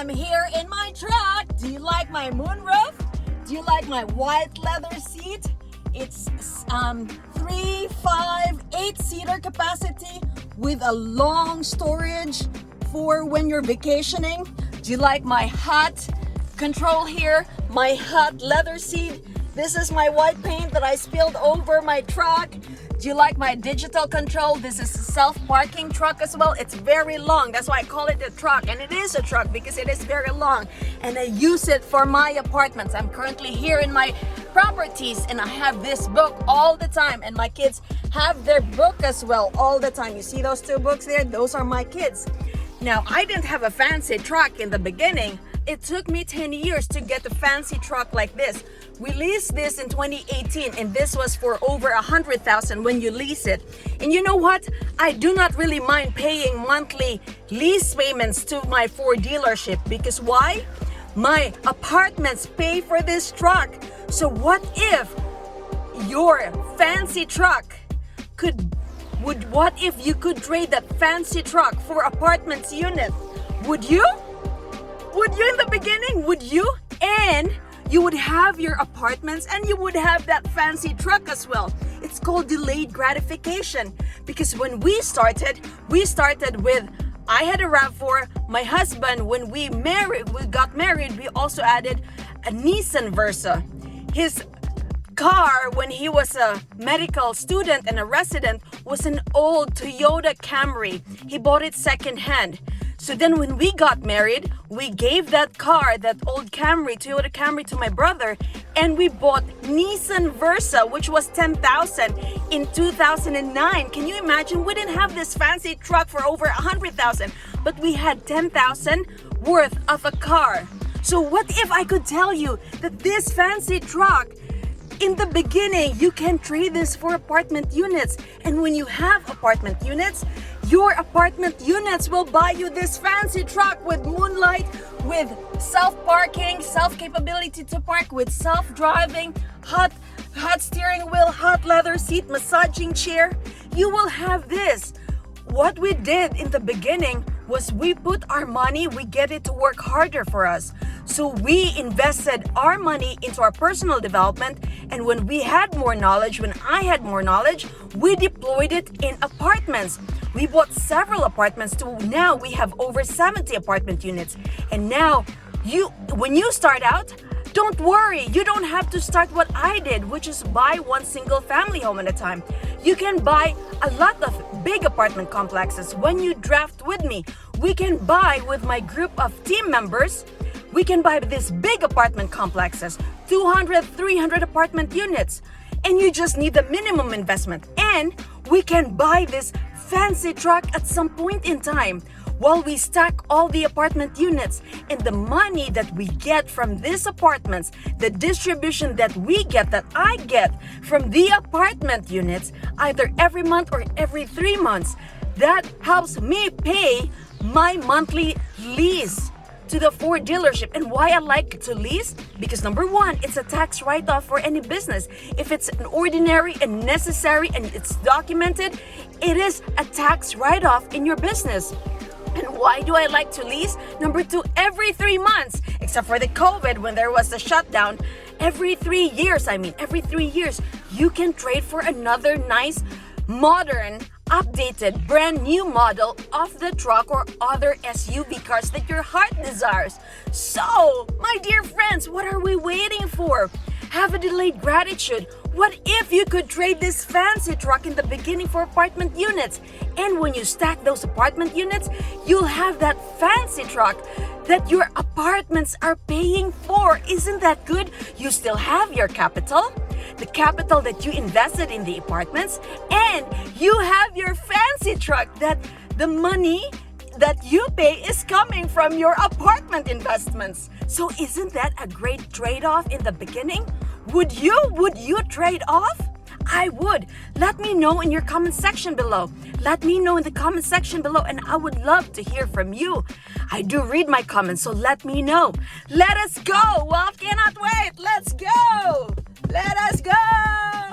I'm here in my truck. Do you like my moonroof? Do you like my white leather seat? It's 3, 5, 8-seater capacity with a long storage for when you're vacationing. Do you like my hot control here? My hot leather seat. This is my white paint that I spilled over my truck. Do you like my digital control? This is a self-parking truck as well. It's very long. That's why I call it a truck. And it is a truck because it is very long. And I use it for my apartments. I'm currently here in my properties and I have this book all the time. And my kids have their book as well all the time. You see those 2 books there? Those are my kids. Now, I didn't have a fancy truck in the beginning. It took me 10 years to get a fancy truck like this. We leased this in 2018 and this was for over 100,000 when you lease it. And you know what? I do not really mind paying monthly lease payments to my Ford dealership because why? My apartments pay for this truck. So what if your fancy truck what if you could trade that fancy truck for apartments unit? Would you? Would you in the beginning? Would you? And you would have your apartments and you would have that fancy truck as well. It's called delayed gratification because when we started with, I had a RAV4. My husband, when we got married, we also added a Nissan Versa. His car when he was a medical student and a resident was an old Toyota Camry. He bought it secondhand. So then when we got married, we gave that car, that old Camry, Toyota Camry to my brother, and we bought Nissan Versa, which was 10,000 in 2009. Can you imagine? We didn't have this fancy truck for over 100,000, but we had 10,000 worth of a car. So what if I could tell you that this fancy truck, in the beginning, you can trade this for apartment units. And when you have apartment units, your apartment units will buy you this fancy truck with moonlight, with self-parking, self-capability to park, with self-driving, hot steering wheel, hot leather seat, massaging chair. You will have this. What we did in the beginning was we put our money, we get it to work harder for us. So we invested our money into our personal development, and when we had more knowledge, when I had more knowledge, we deployed it in apartments. We bought several apartments to now we have over 70 apartment units. And now when you start out, don't worry, you don't have to start what I did, which is buy one single family home at a time. You can buy a lot of big apartment complexes. When you draft with me, we can buy with my group of team members, we can buy these big apartment complexes, 200, 300 apartment units. And you just need the minimum investment. And we can buy this fancy truck at some point in time while we stack all the apartment units. And the money that we get from these apartments, the distribution that we get, that I get from the apartment units, either every month or every 3 months, that helps me pay my monthly lease to the Ford dealership. And why I like to lease? Because number 1, it's a tax write-off for any business. If it's an ordinary and necessary and it's documented, it is a tax write-off in your business. And why do I like to lease? Number 2, every 3 months, except for the COVID when there was a shutdown, every 3 years, every 3 years, you can trade for another nice, modern, updated, brand new model of the truck or other SUV cars that your heart desires. So, my dear friends, what are we waiting for? Have a delayed gratitude. What if you could trade this fancy truck in the beginning for apartment units? And when you stack those apartment units, you'll have that fancy truck that your apartments are paying for. Isn't that good? You still have your capital, the capital that you invested in the apartments, and you have your fancy truck that the money that you pay is coming from your apartment investments. So isn't that a great trade-off in the beginning? Would you trade off? I would. Let me know in your comment section below. Let me know in the comment section below, and I would love to hear from you. I do read my comments, so let me know. Let us go. Well, cannot wait. Let's go. Let us go.